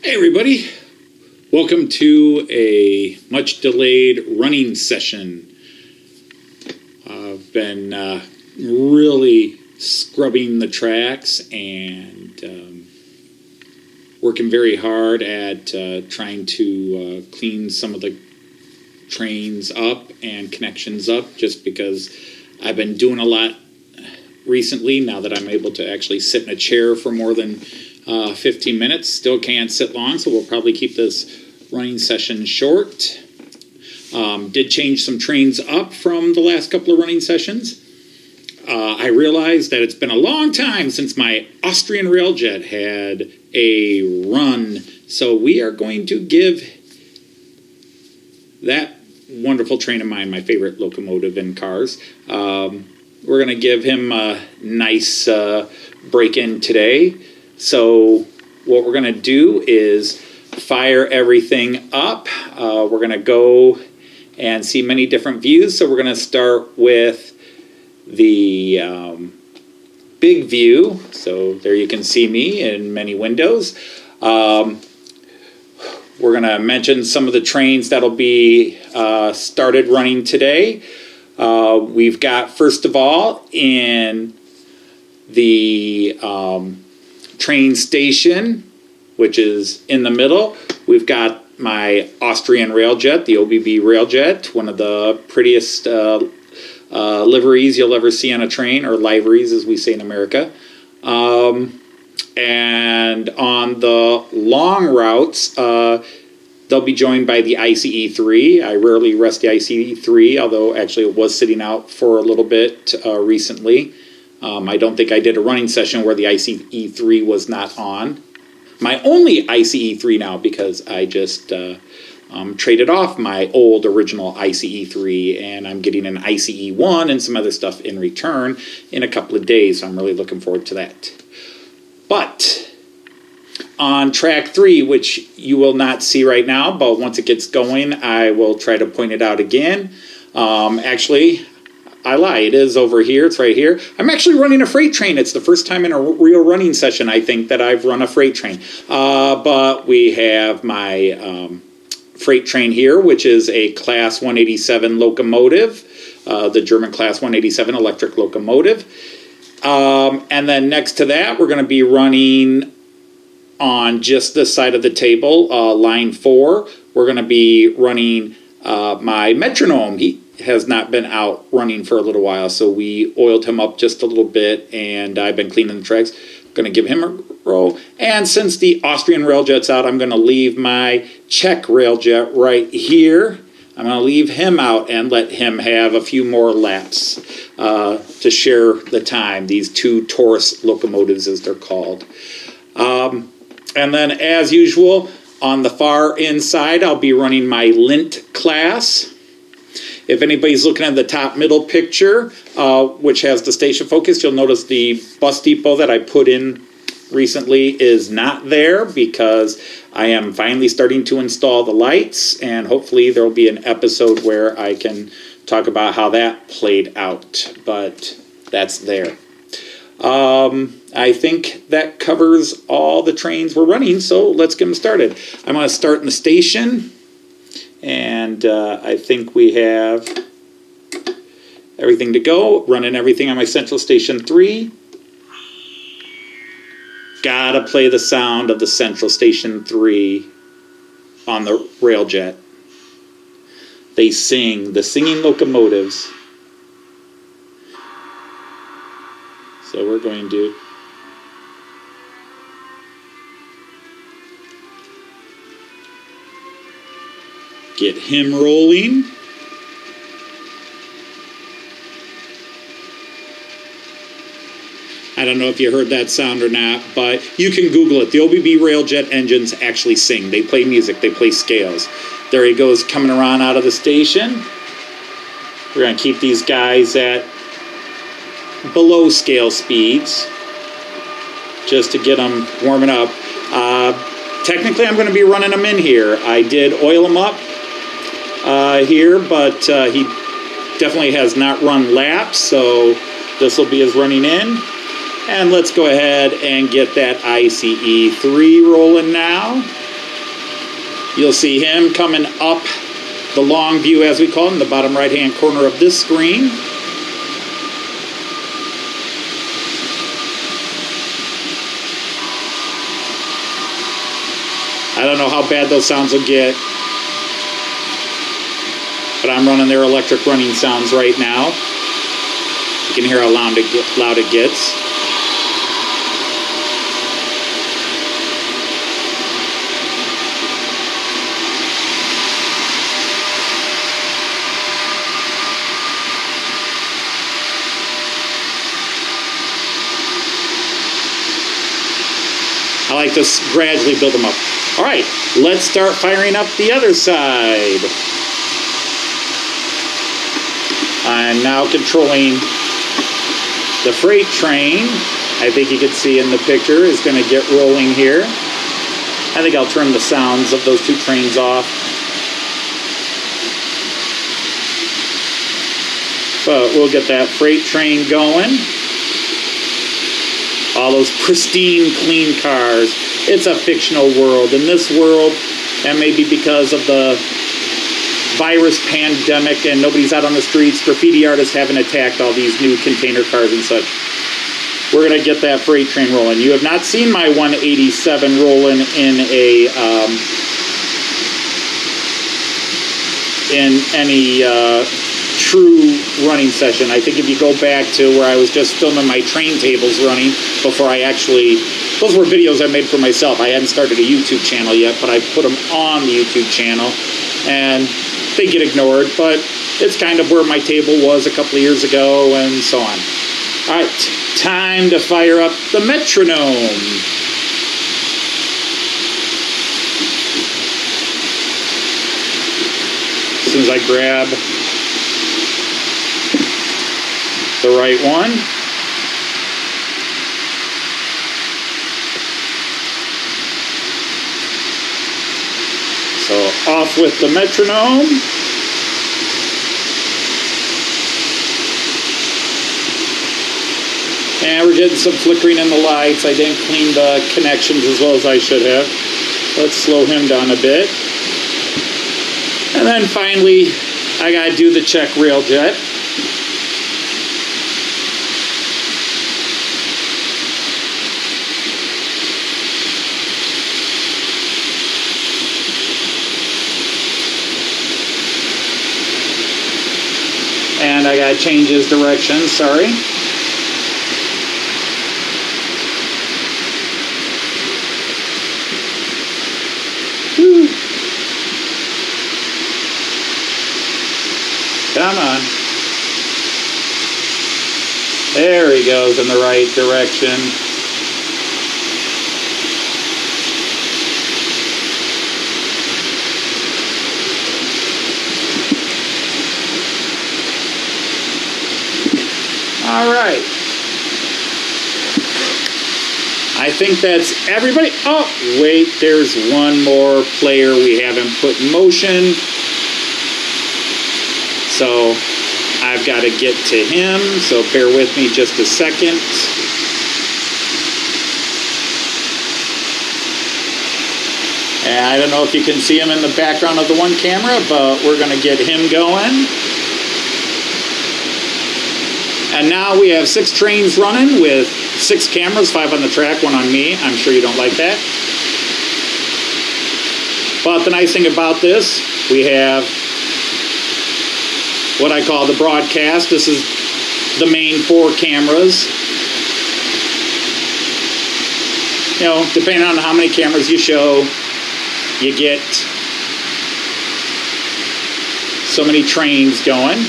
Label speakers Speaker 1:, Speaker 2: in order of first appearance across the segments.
Speaker 1: Hey everybody, welcome to a much delayed running session. I've been really scrubbing the tracks and working very hard at trying to clean some of the trains up and connections up, just because I've been doing a lot recently now that I'm able to actually sit in a chair for more than 15 minutes. Still can't sit long, so we'll probably keep this running session short. Did change some trains up from the last couple of running sessions. I realized that it's been a long time since my Austrian Railjet had a run, so we are going to give that wonderful train of mine, my favorite locomotive in cars, we're going to give him a nice break-in today. So what we're going to do is fire everything up. We're going to go and see many different views. So we're going to start with the big view. So there you can see me in many windows. We're going to mention some of the trains that'll be started running today. We've got, first of all, in the train station, which is in the middle, we've got my Austrian Railjet, the OBB Railjet, one of the prettiest liveries you'll ever see on a train, or liveries as we say in America. And on the long routes, they'll be joined by the ICE-3. I rarely rest the ICE-3, although actually it was sitting out for a little bit recently. I don't think I did a running session where the ICE-3 was not on. My only ICE-3 now, because I just traded off my old original ICE-3, and I'm getting an ICE-1 and some other stuff in return in a couple of days, so I'm really looking forward to that. But on track 3, which you will not see right now, but once it gets going, I will try to point it out again. Actually, I lie. It is over here. It's right here. I'm actually running a freight train. It's the first time in a real running session, I think, that I've run a freight train. But we have my freight train here, which is a Class 187 locomotive, the German Class 187 electric locomotive. And then next to that, we're going to be running on just this side of the table, line 4. We're going to be running my metronome. He has not been out running for a little while, so we oiled him up just a little bit, and I've been cleaning the tracks. Going to give him a roll. And since the Austrian Railjet's out, I'm going to leave my Czech Railjet right here. I'm going to leave him out and let him have a few more laps to share the time. These two Taurus locomotives, as they're called. And then, as usual, on the far inside, I'll be running my Lint class. If anybody's looking at the top middle picture, which has the station focus, you'll notice the bus depot that I put in recently is not there, because I am finally starting to install the lights, and hopefully there will be an episode where I can talk about how that played out, but that's there. I think that covers all the trains we're running, so let's get them started. I'm going to start in the station, and I think we have everything to go. Running everything on my Central Station 3. Gotta play the sound of the Central Station 3 on the Railjet. They sing, the singing locomotives. So we're going to get him rolling. I don't know if you heard that sound or not, but you can Google it. The OBB Railjet engines actually sing. They play music. They play scales. There he goes, coming around out of the station. We're going to keep these guys at below scale speeds just to get them warming up. Technically, I'm going to be running them in here. I did oil them up here, but he definitely has not run laps, so this will be his running in. And let's go ahead and get that ICE-3 rolling now. You'll see him coming up the long view, as we call it, in the bottom right-hand corner of this screen. I don't know how bad those sounds will get, but I'm running their electric running sounds right now. You can hear how loud it gets. I like to gradually build them up. All right, let's start firing up the other side. I'm now controlling the freight train. I think you can see in the picture is going to get rolling here. I think I'll turn the sounds of those two trains off. But we'll get that freight train going. All those pristine, clean cars. It's a fictional world. In this world, and maybe because of the virus pandemic and nobody's out on the streets, graffiti artists haven't attacked all these new container cars and such. We're going to get that freight train rolling. You have not seen my 187 rolling in any true running session. I think if you go back to where I was just filming my train tables running before I actually, those were videos I made for myself. I hadn't started a YouTube channel yet, but I put them on the YouTube channel and they get ignored, but it's kind of where my table was a couple of years ago and so on. All right, time to fire up the metronome. As soon as I grab the right one. So off with the metronome. And we're getting some flickering in the lights. I didn't clean the connections as well as I should have. Let's slow him down a bit. And then finally, I gotta do the check Railjet. And I gotta change his direction, sorry. Whew. Come on. There he goes in the right direction. All right. I think that's everybody. Oh, wait, there's one more player we haven't put in motion. So I've got to get to him, so bear with me just a second. And I don't know if you can see him in the background of the one camera, but we're going to get him going. And now we have 6 trains running with 6 cameras, 5 on the track, 1 on me. I'm sure you don't like that. But the nice thing about this, we have what I call the broadcast. This is the main 4 cameras. You know, depending on how many cameras you show, you get so many trains going.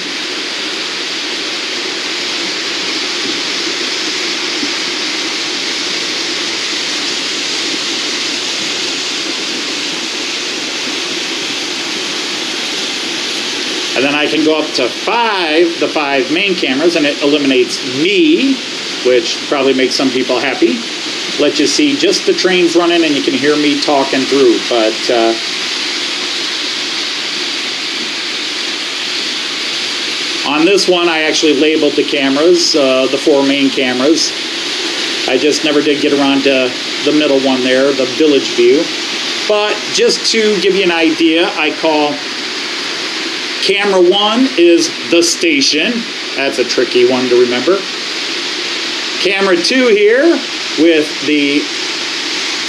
Speaker 1: And then I can go up to 5, the 5 main cameras, and it eliminates me, which probably makes some people happy. Let you see just the trains running, and you can hear me talking through. But on this one, I actually labeled the cameras, the 4 main cameras. I just never did get around to the middle one there, the village view. But just to give you an idea, I call camera 1 is the station. That's a tricky one to remember. Camera 2 here with the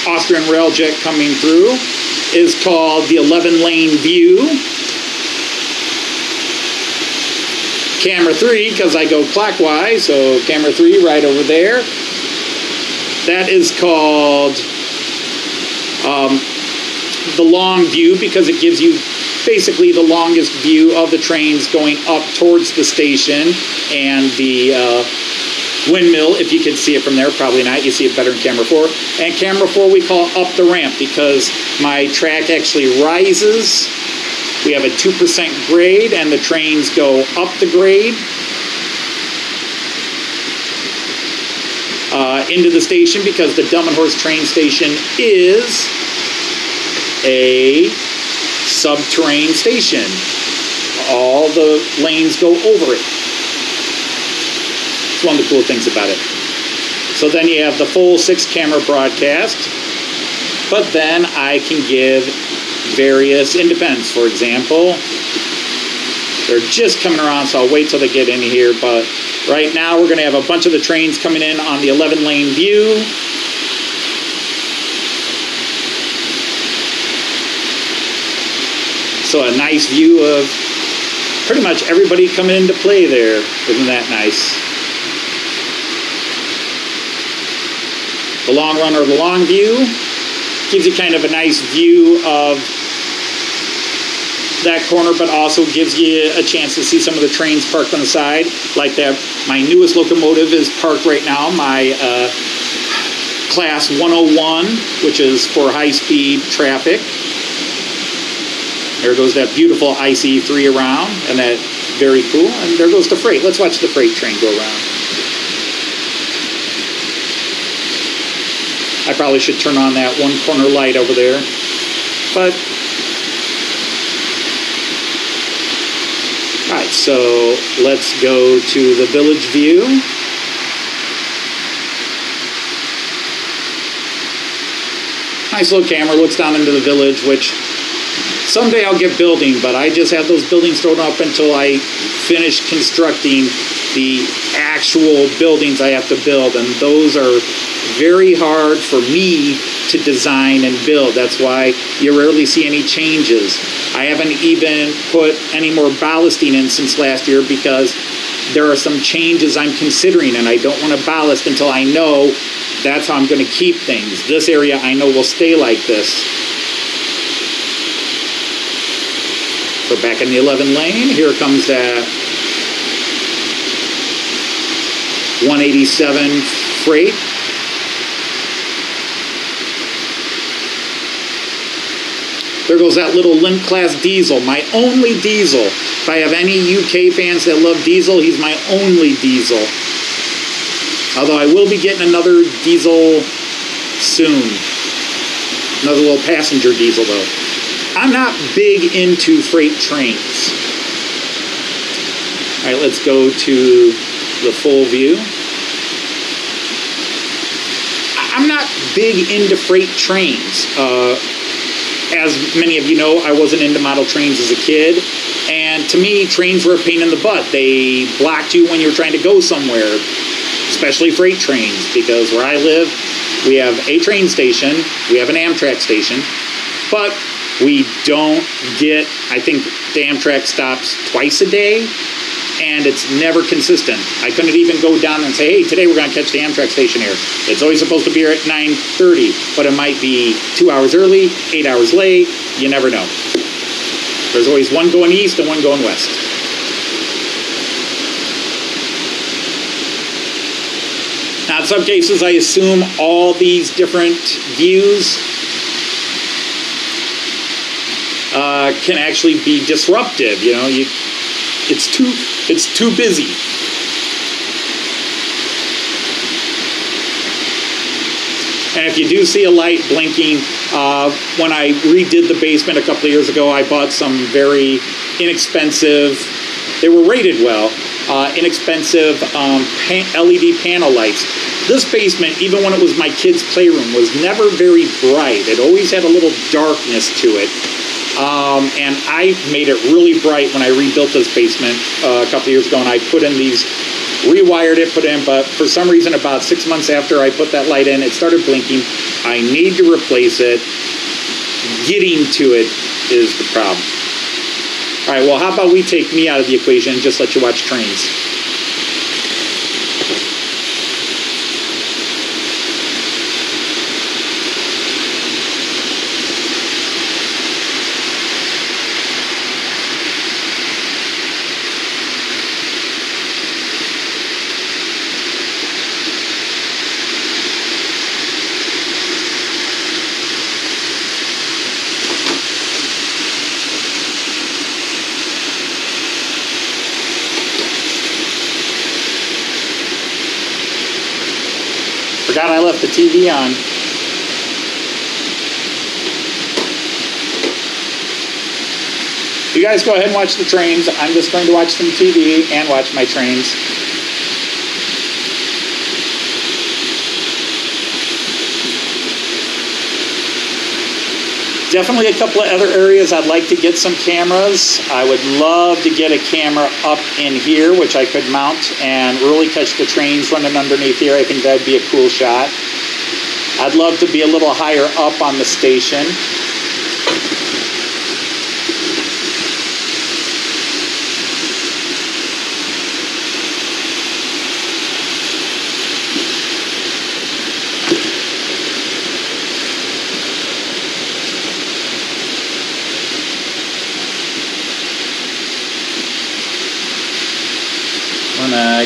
Speaker 1: Austrian Railjet coming through is called the 11-lane view. Camera 3, because I go clockwise, so camera 3 right over there. That is called the long view, because it gives you basically the longest view of the trains going up towards the station and the windmill, if you can see it from there. Probably not. You see it better in camera 4. And camera 4 we call up the ramp, because my track actually rises. We have a 2% grade, and the trains go up the grade into the station, because the Delmenhorst train station is a subterranean station. All the lanes go over it. It's one of the cool things about it. So then you have the full 6-camera broadcast, but then I can give various independents. For example, they're just coming around, so I'll wait till they get in here, but right now we're going to have a bunch of the trains coming in on the 11-lane view. So a nice view of pretty much everybody coming into play there. Isn't that nice? The long run, or the long view, gives you kind of a nice view of that corner, but also gives you a chance to see some of the trains parked on the side. Like that, my newest locomotive is parked right now, my Class 101, which is for high-speed traffic. There goes that beautiful ICE3 around, and that very cool. And there goes the freight. Let's watch the freight train go around. I probably should turn on that one corner light over there, but all right, so let's go to the village view. Nice little camera, looks down into the village, which someday I'll get building, but I just have those buildings thrown up until I finish constructing the actual buildings I have to build, and those are very hard for me to design and build. That's why you rarely see any changes. I haven't even put any more ballasting in since last year, because there are some changes I'm considering, and I don't want to ballast until I know that's how I'm going to keep things. This area I know will stay like this. So back in the 11 lane, here comes that 187 freight. There goes that little Limp Class diesel, my only diesel. If I have any UK fans that love diesel, he's my only diesel. Although I will be getting another diesel soon. Another little passenger diesel though. I'm not big into freight trains. All right, let's go to the full view. I'm not big into freight trains. As many of you know, I wasn't into model trains as a kid, and to me, trains were a pain in the butt. They blocked you when you were trying to go somewhere, especially freight trains, because where I live, we have a train station, we have an Amtrak station, but we don't get, I think the Amtrak stops twice a day, and it's never consistent. I couldn't even go down and say, hey, today we're going to catch the Amtrak station here. It's always supposed to be here at 9:30, but it might be 2 hours early, 8 hours late. You never know. There's always one going east and one going west. Now, in some cases, I assume all these different views can actually be disruptive. You know, it's too busy. And if you do see a light blinking, when I redid the basement a couple of years ago, I bought some very inexpensive, they were rated well, inexpensive LED panel lights. This basement, even when it was my kids' playroom, was never very bright. It always had a little darkness to it. And I made it really bright when I rebuilt this basement a couple years ago, and I put in these, rewired it, put in, but for some reason about 6 months after I put that light in, it started blinking. I need to replace it. Getting to it is the problem. All right, well, how about we take me out of the equation and just let you watch trains? Forgot I left the TV on. You guys go ahead and watch the trains. I'm just going to watch some TV and watch my trains. Definitely a couple of other areas I'd like to get some cameras. I would love to get a camera up in here, which I could mount and really catch the trains running underneath here. I think that'd be a cool shot. I'd love to be a little higher up on the station.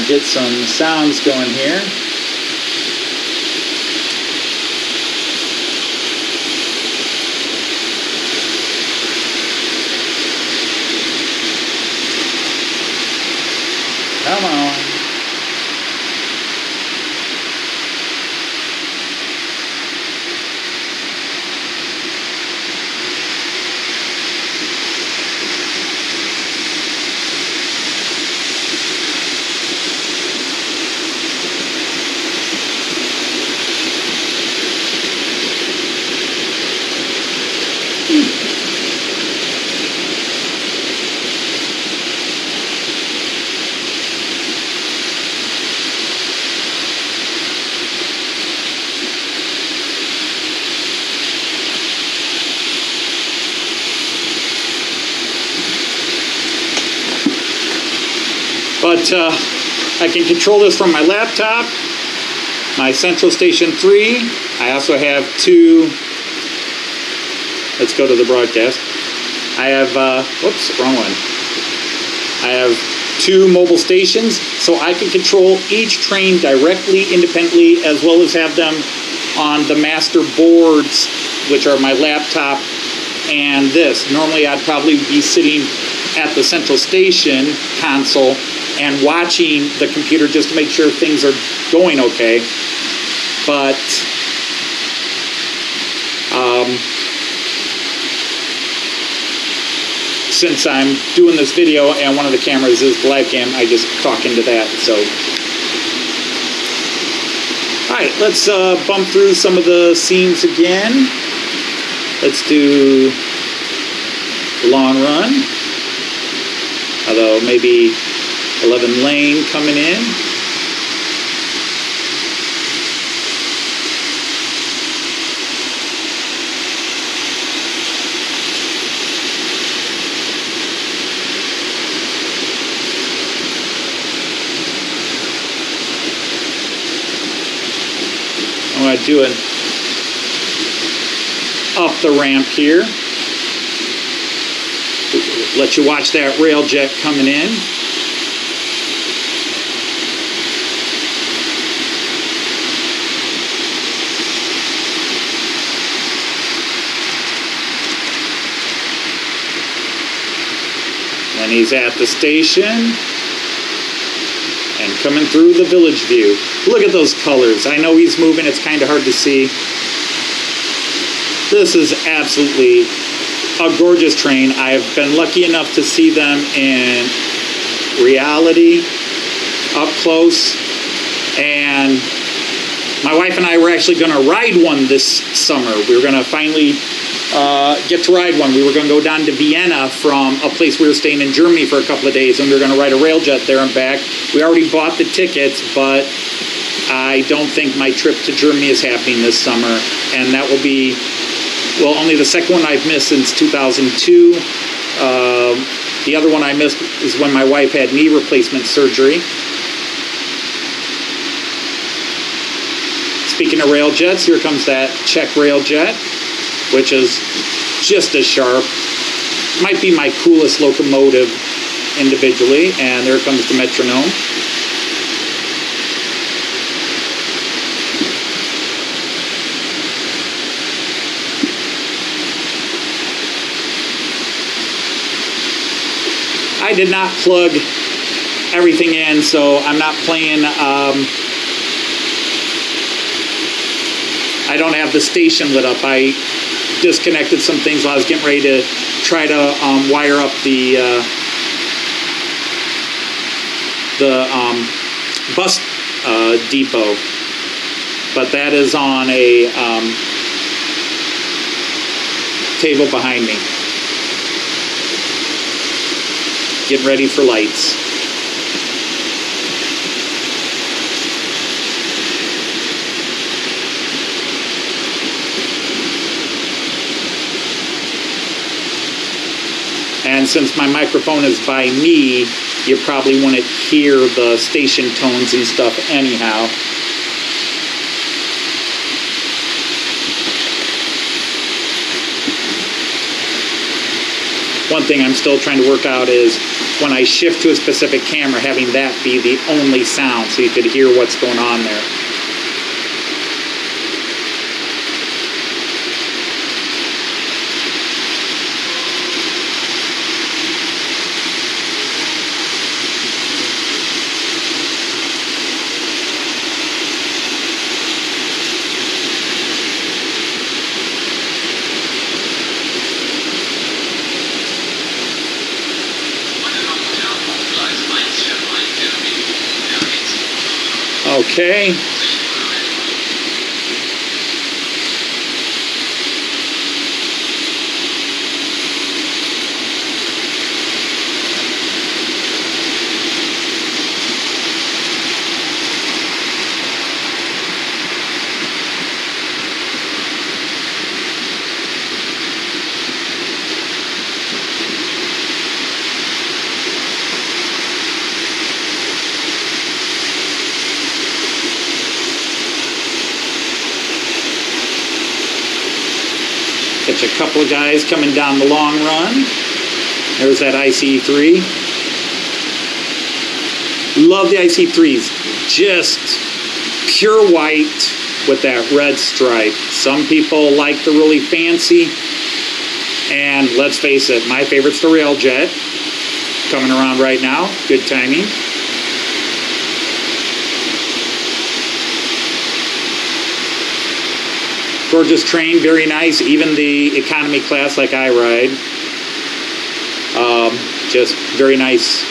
Speaker 1: Get some sounds going here. Come on. But I can control this from my laptop, my Central Station 3. I also have two, let's go to the broadcast. I have, whoops, wrong one. I have two mobile stations, so I can control each train directly, independently, as well as have them on the master boards, which are my laptop and this. Normally I'd probably be sitting at the Central Station console and watching the computer just to make sure things are going okay. But since I'm doing this video and one of the cameras is the live cam, I just talk into that. So, all right, let's bump through some of the scenes again. Let's do the long run, although maybe 11 lane coming in. I'm going to do it up the ramp here. Let you watch that Railjet coming in. And he's at the station and coming through the village view. Look at those colors. I know he's moving. It's kind of hard to see. This is absolutely a gorgeous train. I've been lucky enough to see them in reality up close. And my wife and I were actually going to ride one this summer. We were going to finally get to ride one. We were going to go down to Vienna from a place we were staying in Germany for a couple of days, and we were going to ride a Railjet there and back. We already bought the tickets, but I don't think my trip to Germany is happening this summer, and that will be, well, only the second one I've missed since 2002. The other one I missed is when my wife had knee replacement surgery. Speaking of Railjets, here comes that Czech Railjet, which is just as sharp. Might be my coolest locomotive individually. And there comes the metronome. I did not plug everything in, so I'm not playing. I don't have the station lit up. I disconnected some things while I was getting ready to try to wire up the bus depot. But that is on a table behind me. Getting ready for lights. And since my microphone is by me, you probably wouldn't hear the station tones and stuff anyhow. One thing I'm still trying to work out is when I shift to a specific camera, having that be the only sound so you could hear what's going on there. Okay. Catch a couple of guys coming down the long run. There's that IC3. Love the IC3s. Just pure white with that red stripe. Some people like the really fancy. And let's face it, my favorite's the Railjet. Coming around right now. Good timing. Gorgeous train, very nice. Even the economy class like I ride. Just very nice.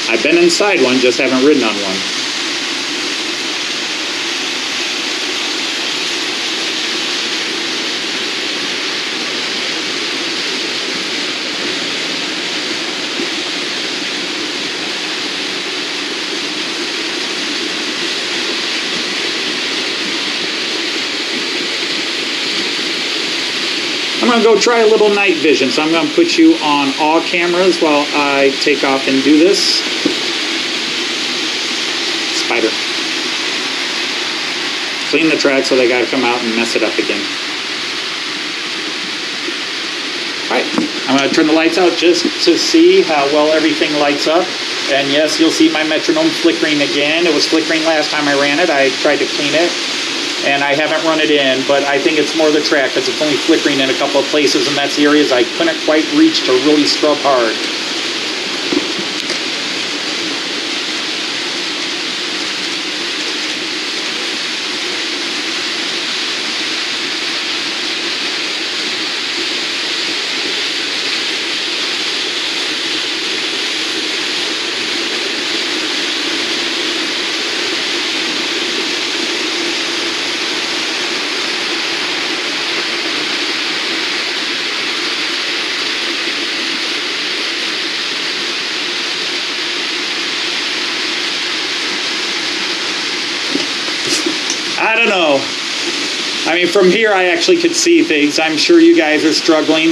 Speaker 1: I've been inside one, just haven't ridden on one. I'm going to go try a little night vision, so I'm going to put you on all cameras while I take off and do this. Spider. Clean the track so they got to come out and mess it up again. Alright, I'm going to turn the lights out just to see how well everything lights up. And yes, you'll see my metronome flickering again. It was flickering last time I ran it. I tried to clean it. And I haven't run it in, but I think it's more the track because it's only flickering in a couple of places, and that's the areas I couldn't quite reach to really scrub hard. know. I mean, from here I actually could see things. I'm sure you guys are struggling.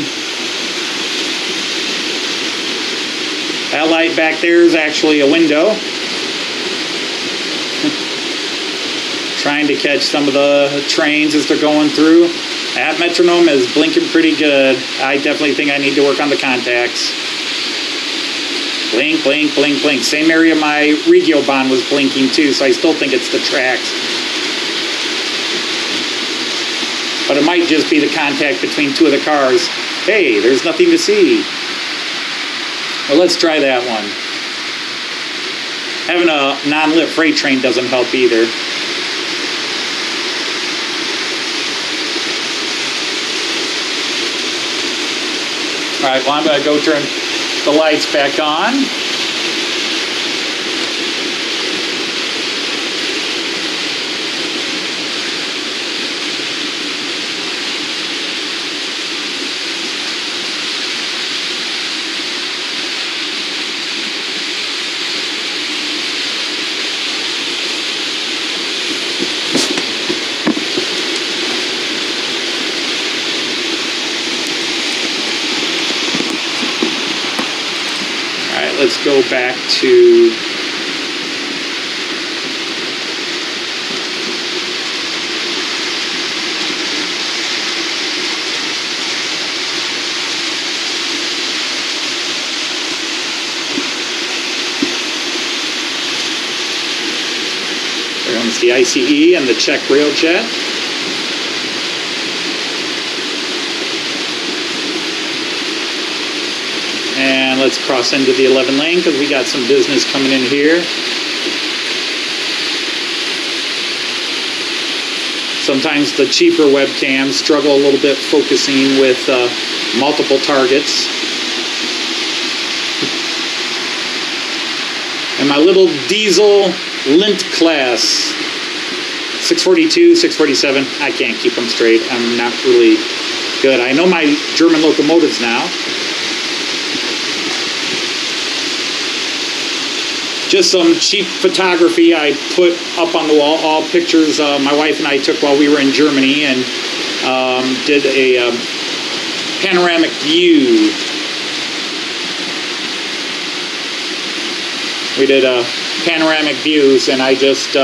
Speaker 1: That light back there is actually a window. Trying to catch some of the trains as they're going through. That metronome is blinking pretty good. I definitely think I need to work on the contacts. Blink, blink, blink, blink. Same area my regio bond was blinking too, so I still think it's the tracks. But it might just be the contact between two of the cars. Hey, there's nothing to see. Well, let's try that one. Having a non-lit freight train doesn't help either. All right, well, I'm going to go turn the lights back on. Let's go back to there comes the ICE and the Czech Railjet. And let's cross into the 11 lane because we got some business coming in here. Sometimes the cheaper webcams struggle a little bit focusing with multiple targets. And my little diesel lint class, 642, 647, I can't keep them straight. I'm not really good. I know my German locomotives now. Just some cheap photography I put up on the wall, all pictures my wife and I took while we were in Germany, and did a panoramic view. We did panoramic views, and I just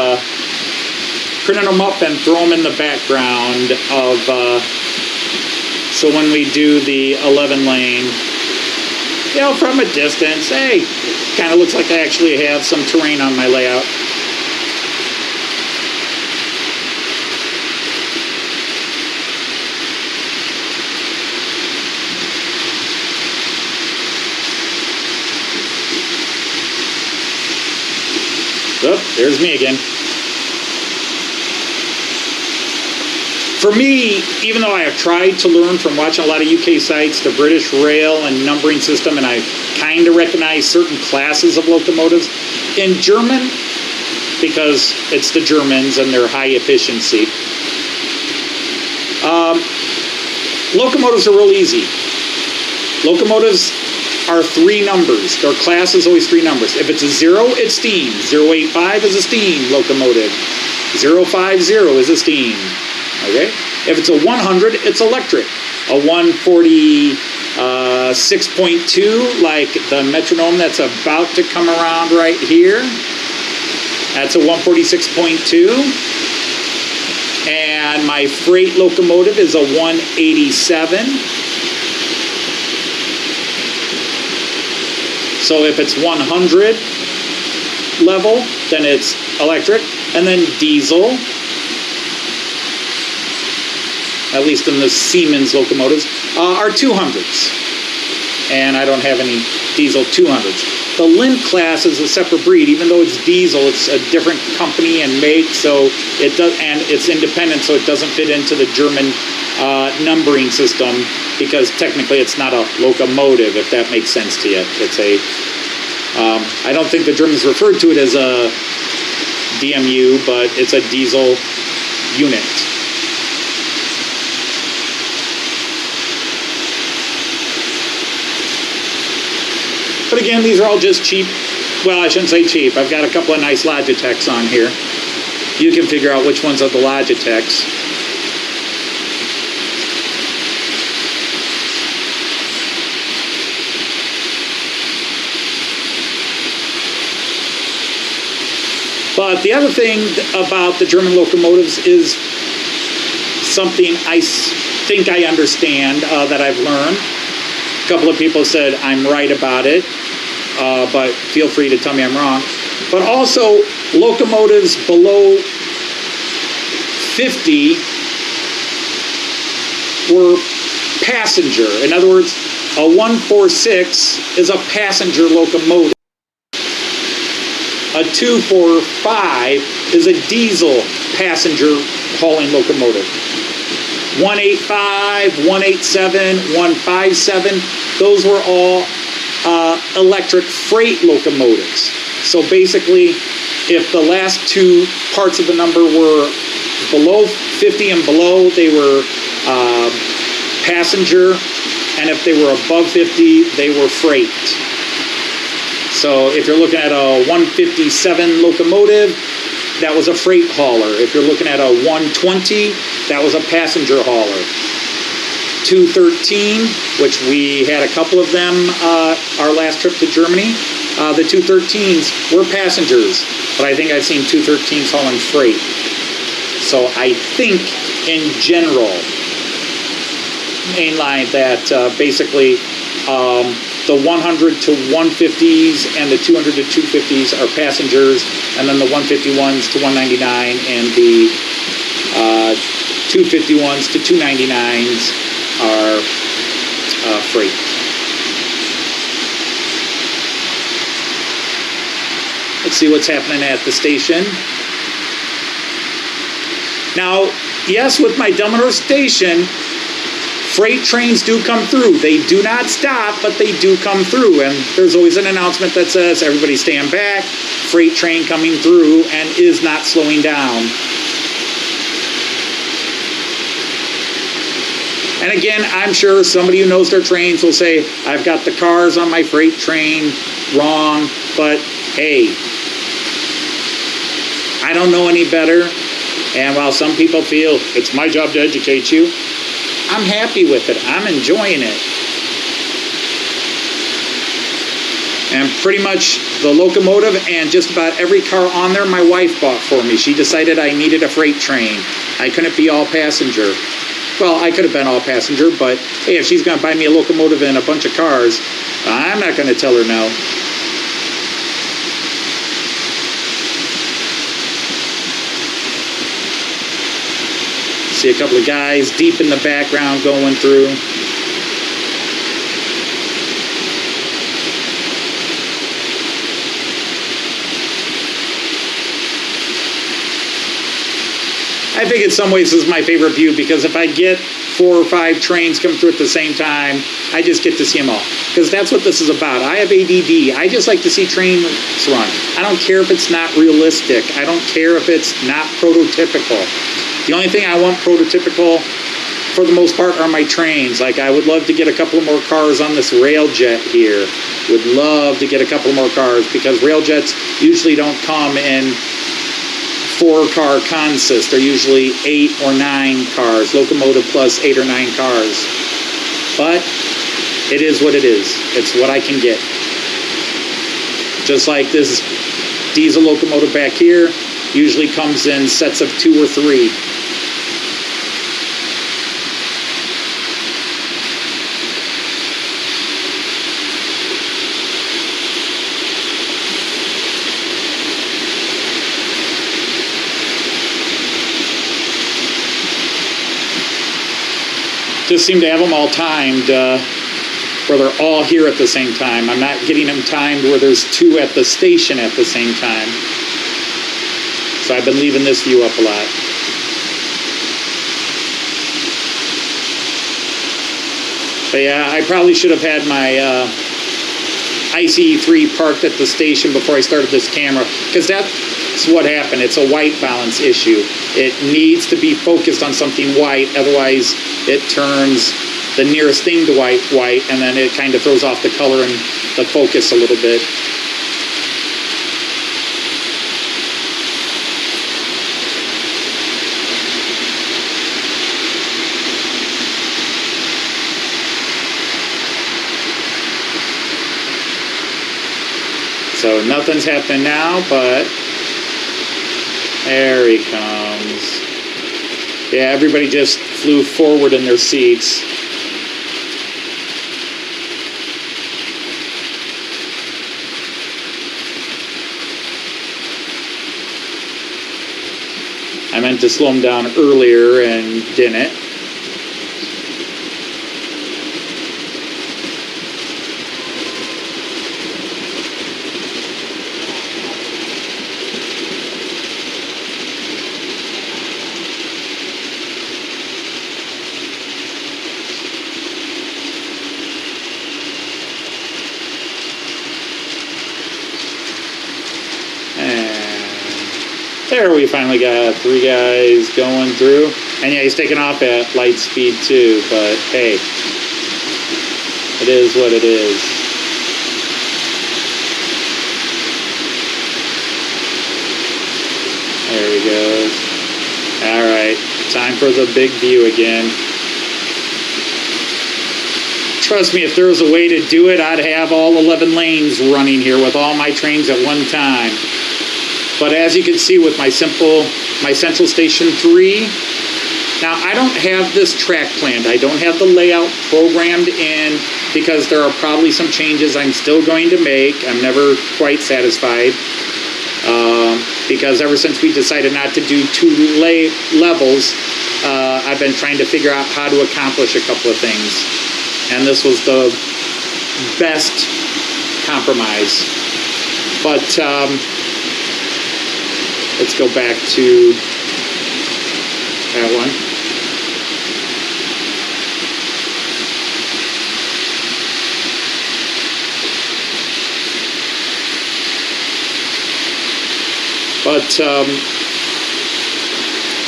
Speaker 1: printed them up and throw them in the background of, so when we do the 11 lane, you know, from a distance, hey, kind of looks like I actually have some terrain on my layout. Oh, there's me again. For me, even though I have tried to learn from watching a lot of UK sites, the British rail and numbering system, and I kind of recognize certain classes of locomotives, in German, because it's the Germans and their high efficiency, locomotives are real easy. Locomotives are 3 numbers. Their class is always 3 numbers. If it's a 0, it's steam. 085 is a steam locomotive. 050 is a steam. Okay? If it's a 100, it's electric. A 146.2, like the metronome that's about to come around right here, that's a 146.2. And my freight locomotive is a 187. So if it's 100 level, then it's electric. And then diesel, at least in the Siemens locomotives, are 200s. And I don't have any diesel 200s. The Lind class is a separate breed. Even though it's diesel, it's a different company and make, so it does, and it's independent, so it doesn't fit into the German numbering system, because technically it's not a locomotive, if that makes sense to you. It's a, I don't think the Germans referred to it as a DMU, but it's a diesel unit. But again, these are all just cheap. Well, I shouldn't say cheap. I've got a couple of nice Logitechs on here. you can figure out which ones are the Logitechs. But the other thing about the German locomotives is something I think I understand that I've learned. A couple of people said I'm right about it, but feel free to tell me I'm wrong. But also, locomotives below 50 were passenger. In other words, a 146 is a passenger locomotive. A 245 is a diesel passenger hauling locomotive. 185, 187, 157, those were all electric freight locomotives. So basically, if the last two parts of the number were below 50 and below, they were passenger, and if they were above 50, they were freight. So if you're looking at a 157 locomotive, that was a freight hauler. If you're looking at a 120, that was a passenger hauler. 213, which we had a couple of them our last trip to Germany, the 213s were passengers, but I think I've seen 213s hauling freight. So I think in general, mainline that basically the 100 to 150s and the 200 to 250s are passengers, and then the 151s to 199 and the 251s to 299s are freight. Let's see what's happening at the station. Now, yes, with my Delmar station, freight trains do come through. They do not stop, but they do come through. And there's always an announcement that says, everybody stand back, freight train coming through and is not slowing down. And again, I'm sure somebody who knows their trains will say, I've got the cars on my freight train wrong, but hey, I don't know any better. And while some people feel it's my job to educate you, I'm happy with it. I'm enjoying it. And pretty much the locomotive and just about every car on there my wife bought for me. She decided I needed a freight train. I couldn't be all passenger. Well, I could have been all passenger, but hey, if she's going to buy me a locomotive and a bunch of cars, I'm not going to tell her no. See a couple of guys deep in the background going through. I think in some ways this is my favorite view, because if I get 4 or 5 trains come through at the same time, I just get to see them all. Because that's what this is about. I have ADD. I just like to see trains run. I don't care if it's not realistic. I don't care if it's not prototypical. The only thing I want prototypical, for the most part, are my trains. Like, I would love to get a couple more cars on this Railjet here. Would love to get a couple more cars, because Railjets usually don't come in 4-car consist. They're usually 8 or 9 cars, locomotive plus 8 or 9 cars. But it is what it is. It's what I can get. Just like this diesel locomotive back here, usually comes in sets of 2 or 3. Just seem to have them all timed where they're all here at the same time. I'm not getting them timed where there's 2 at the station at the same time. So I've been leaving this view up a lot. But yeah, I probably should have had my ICE3 parked at the station before I started this camera, because that's what happened. It's a white balance issue. It needs to be focused on something white, otherwise it turns the nearest thing to white, and then it kind of throws off the color and the focus a little bit. So nothing's happening now, but there he comes. Yeah, everybody just flew forward in their seats. I meant to slow him down earlier and didn't. There we finally got 3 guys going through. And yeah, he's taking off at light speed too, but hey, it is what it is. There he goes. All right, time for the big view again. Trust me, if there was a way to do it, I'd have all 11 lanes running here with all my trains at one time. But as you can see with my Central Station 3, now I don't have this track planned. I don't have the layout programmed in because there are probably some changes I'm still going to make. I'm never quite satisfied because ever since we decided not to do 2 levels, I've been trying to figure out how to accomplish a couple of things. And this was the best compromise. But let's go back to that one. But,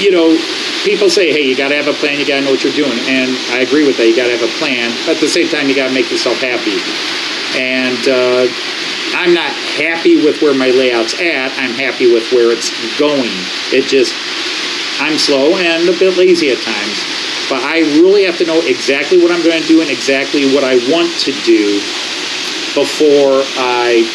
Speaker 1: you know, people say, hey, you got to have a plan, you got to know what you're doing. And I agree with that, you got to have a plan. But at the same time, you got to make yourself happy. And I'm not happy with where my layout's at. I'm happy with where it's going. It just, I'm slow and a bit lazy at times. But I really have to know exactly what I'm going to do and exactly what I want to do before I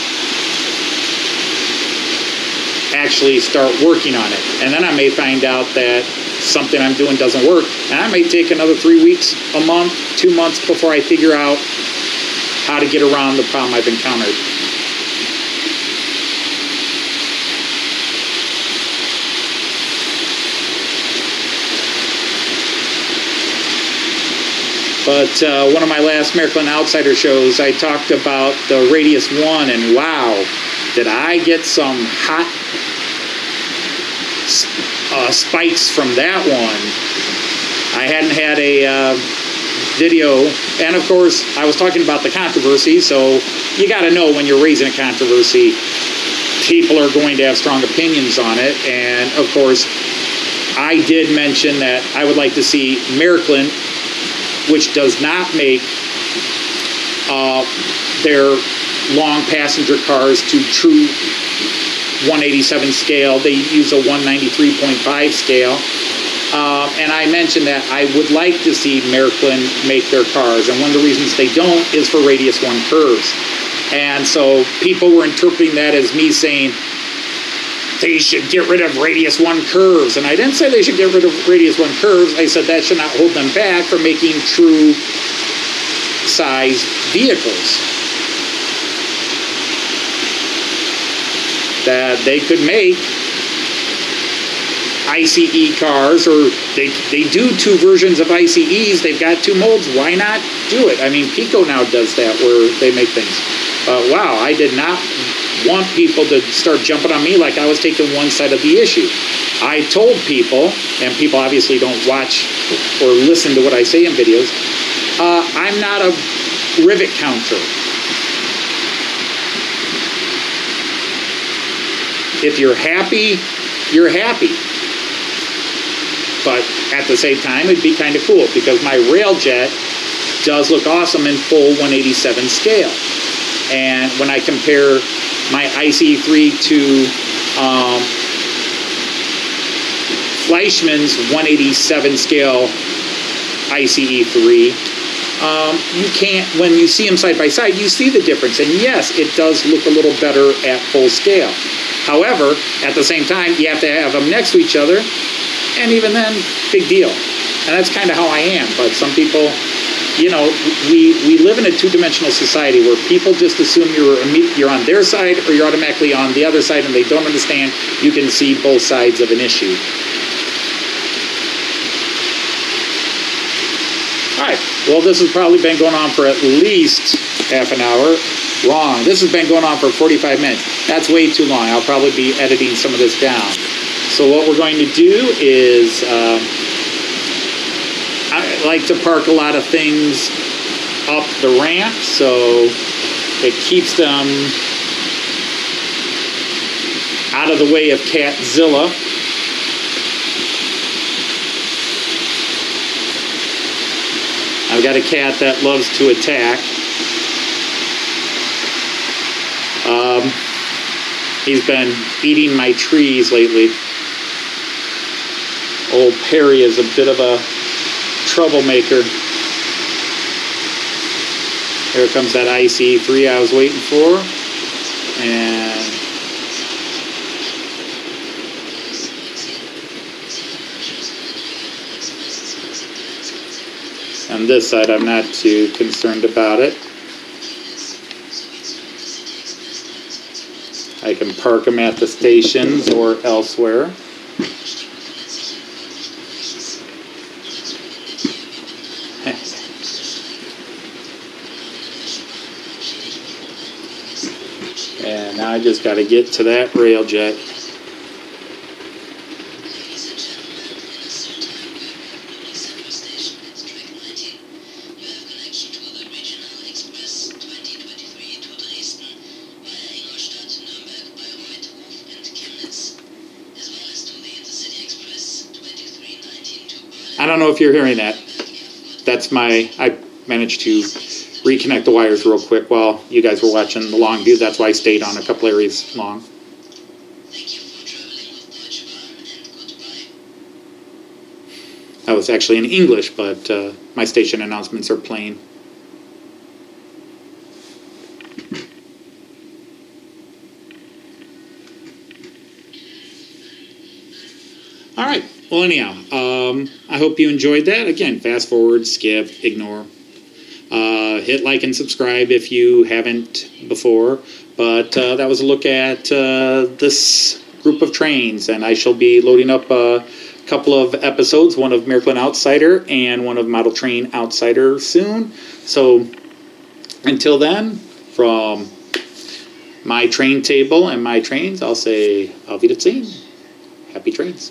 Speaker 1: actually start working on it. And then I may find out that something I'm doing doesn't work. And I may take another 3 weeks, a month, 2 months before I figure out how to get around the problem I've encountered. But one of my last Miracle Outsider shows, I talked about the Radius 1, and wow, did I get some hot spikes from that one. I hadn't had a video, and of course, I was talking about the controversy, so you got to know when you're raising a controversy, people are going to have strong opinions on it, and of course, I did mention that I would like to see Miracle, which does not make their long passenger cars to true 187 scale. They use a 193.5 scale. And I mentioned that I would like to see Miracle make their cars. And one of the reasons they don't is for Radius 1 curves. And so people were interpreting that as me saying they should get rid of Radius 1 curves. And I didn't say they should get rid of Radius 1 curves. I said that should not hold them back from making true size vehicles. That they could make ICE cars, or they do 2 versions of ICEs. They've got 2 molds. Why not do it? I mean, Pico now does that where they make things. Wow, I did not want people to start jumping on me like I was taking one side of the issue. I told people, and people obviously don't watch or listen to what I say in videos, I'm not a rivet counter. If you're happy, you're happy. But at the same time, it'd be kind of cool because my Railjet does look awesome in full 187 scale. And when I compare my ICE3 to Fleischmann's 187 scale ICE3, you can't, when you see them side by side, you see the difference. And yes, it does look a little better at full scale. However, at the same time, you have to have them next to each other, and even then, big deal. And that's kind of how I am. But some people, you know, we live in a two-dimensional society where people just assume you're on their side or you're automatically on the other side, and they don't understand you can see both sides of an issue. All right, well, this has probably been going on for at least half an hour. Wrong. This has been going on for 45 minutes. That's way too long. I'll probably be editing some of this down. So what we're going to do is, I like to park a lot of things up the ramp, so it keeps them out of the way of Catzilla. I've got a cat that loves to attack. He's been eating my trees lately. Old Perry is a bit of a troublemaker. Here comes that ICE3 I was waiting for. And on this side, I'm not too concerned about it. I can park them at the stations or elsewhere. And now I just got to get to that Railjet. I don't know if you're hearing that. That's I managed to reconnect the wires real quick while you guys were watching the long view. That's why I stayed on a couple areas long. That was actually in English, but my station announcements are plain. All right. Well, anyhow, I hope you enjoyed that. Again, fast forward, skip, ignore. Hit like and subscribe if you haven't before. But that was a look at this group of trains, and I shall be loading up a couple of episodes, one of Miracle and Outsider and one of Model Train Outsider soon. So until then, from my train table and my trains, I'll say Auf Wiedersehen. Happy trains.